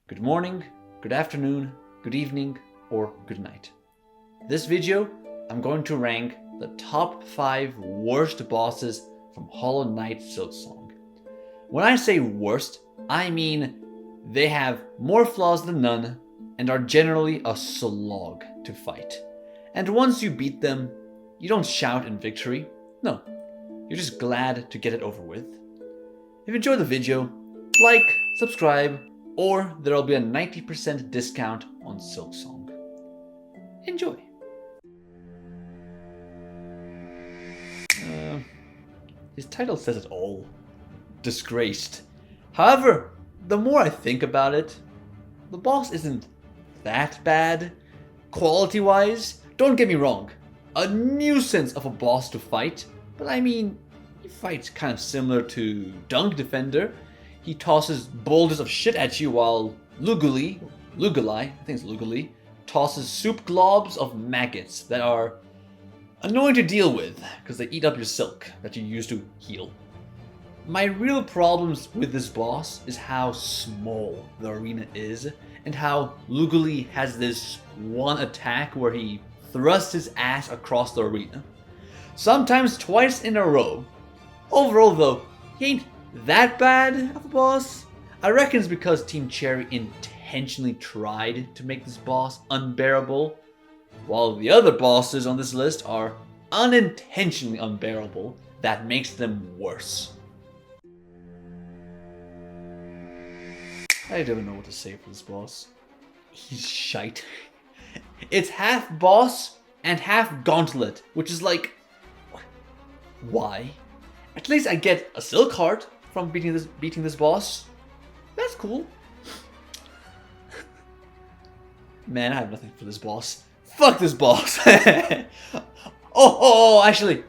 good morning, good afternoon, good evening, or good night. This video, I'm going to rank the top 5 worst bosses from Hollow Knight Silksong. When I say worst, I mean they have more flaws than none and are generally a slog to fight. And once you beat them, you don't shout in victory. No, you're just glad to get it over with. If you enjoyed the video, like, subscribe, or there'll be a 90% discount on Silksong. Enjoy! His title says it all. Disgraced. However, the more I think about it, the boss isn't that bad. Quality-wise, don't get me wrong, a nuisance of a boss to fight, but I mean, he fights kind of similar to Dunk Defender. He tosses boulders of shit at you while Lugali, I think it's Lugali, tosses soup globs of maggots that are annoying to deal with because they eat up your silk that you use to heal. My real problems with this boss is how small the arena is and how Lugali has this one attack where he thrusts his ass across the arena. Sometimes twice in a row. Overall though, he ain't that bad of a boss. I reckon it's because Team Cherry intentionally tried to make this boss unbearable, while the other bosses on this list are unintentionally unbearable that makes them worse. I don't even know what to say for this boss. He's shite. It's half boss and half gauntlet, which is like, why? At least I get a silk heart from beating this boss. That's cool. Man, I have nothing for this boss. Fuck this boss. Actually,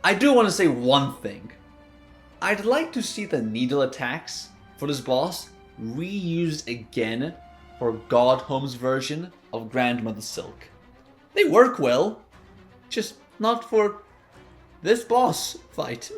I do want to say one thing. I'd like to see the needle attacks for this boss reused again for Godhome's version of Grandmother Silk. They work well, just not for this boss fight.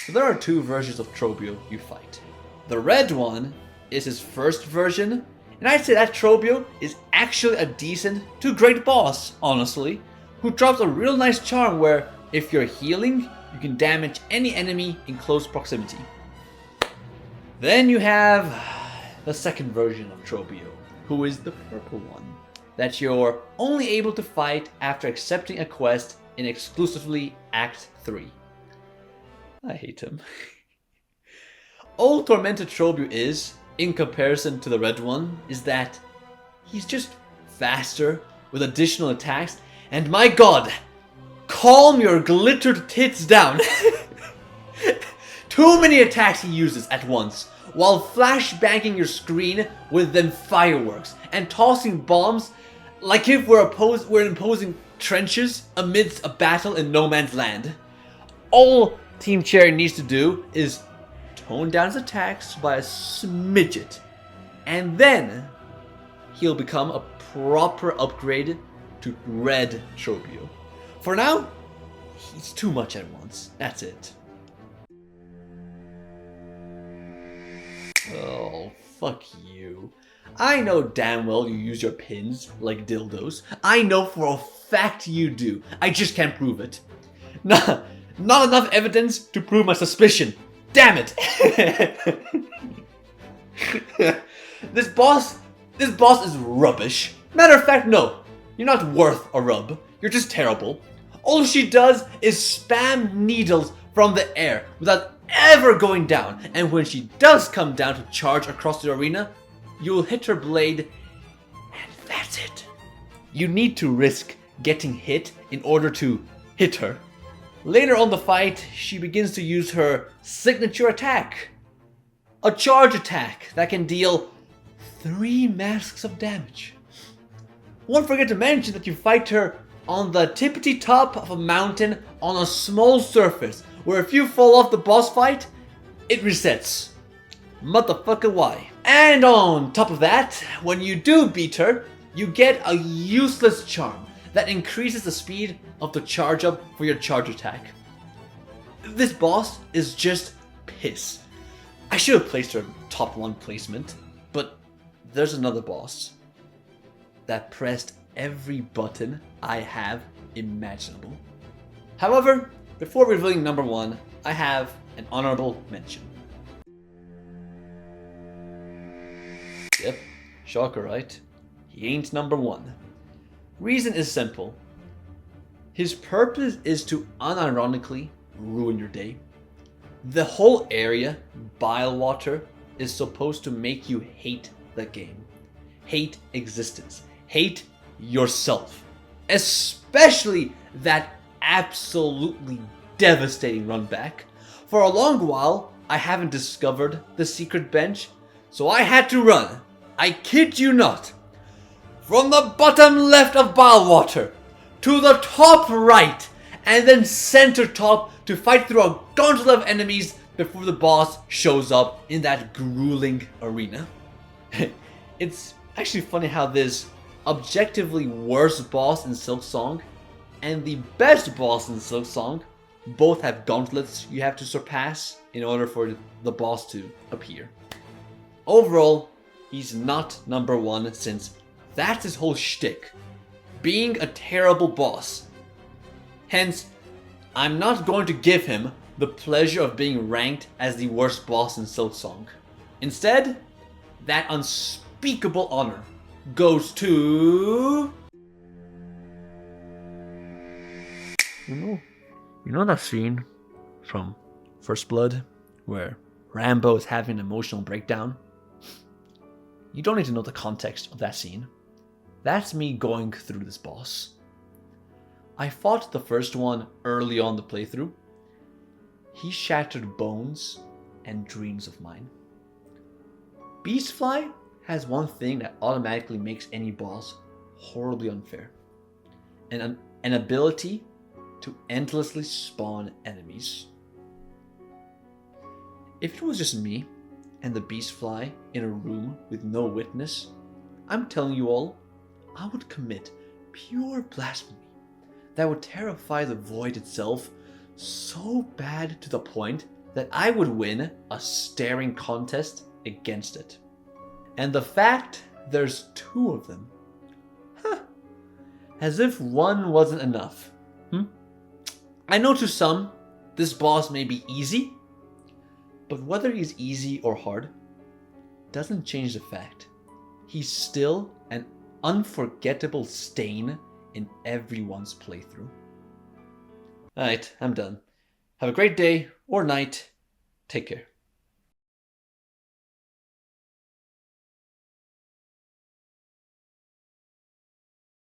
So there are 2 versions of Trobio you fight. The red one is his first version, and I'd say that Trobio is actually a decent to great boss, honestly, who drops a real nice charm where if you're healing, you can damage any enemy in close proximity. Then you have the second version of Trobio, who is the purple one, that you're only able to fight after accepting a quest in exclusively Act 3. I hate him. All Tormented Trobio is, in comparison to the red one, is that he's just faster with additional attacks, and my god, calm your glittered tits down. Too many attacks he uses at once, while flashbanging your screen with them fireworks and tossing bombs like if we're imposing trenches amidst a battle in no man's land. All Team Cherry needs to do is tone down his attacks by a smidget, and then he'll become a proper upgrade to Red Trobio. For now, he's too much at once. That's it. Oh, fuck you. I know damn well you use your pins like dildos. I know for a fact you do. I just can't prove it. Not enough evidence to prove my suspicion. Damn it! This boss is rubbish. Matter of fact, no. You're not worth a rub. You're just terrible. All she does is spam needles from the air without ever going down. And when she does come down to charge across the arena, you'll hit her blade, and that's it. You need to risk getting hit in order to hit her. Later on the fight, she begins to use her signature attack. A charge attack that can deal 3 masks of damage. Won't forget to mention that you fight her on the tippity top of a mountain on a small surface, where if you fall off the boss fight, it resets. Motherfucker, why? And on top of that, when you do beat her, you get a useless charm that increases the speed of the charge up for your charge attack. This boss is just piss. I should have placed her top 1 placement, but there's another boss that pressed every button I have imaginable. However, before revealing number 1, I have an honorable mention. Yep, shocker, right? He ain't number 1. Reason is simple. His purpose is to unironically ruin your day. The whole area, Bilewater, is supposed to make you hate the game. Hate existence. Hate yourself. Especially that absolutely devastating run back. For a long while, I haven't discovered the secret bench, so I had to run. I kid you not. From the bottom left of Bilewater to the top right and then center top to fight through a gauntlet of enemies before the boss shows up in that grueling arena. It's actually funny how this objectively worst boss in Silksong and the best boss in Silksong both have gauntlets you have to surpass in order for the boss to appear. Overall, he's not number 1 since that's his whole shtick, being a terrible boss. Hence, I'm not going to give him the pleasure of being ranked as the worst boss in Silksong. Instead, that unspeakable honor goes to... You know that scene from First Blood where Rambo is having an emotional breakdown? You don't need to know the context of that scene. That's me going through this boss. I fought the first one early on the playthrough. He shattered bones and dreams of mine. Beastfly has one thing that automatically makes any boss horribly unfair. An ability to endlessly spawn enemies. If it was just me and the Beastfly in a room with no witness, I'm telling you all, I would commit pure blasphemy that would terrify the void itself so bad to the point that I would win a staring contest against it. And the fact there's 2 of them, as if one wasn't enough. I know to some, this boss may be easy, but whether he's easy or hard doesn't change the fact he's still an unforgettable stain in everyone's playthrough. Alright, I'm done. Have a great day or night. Take care.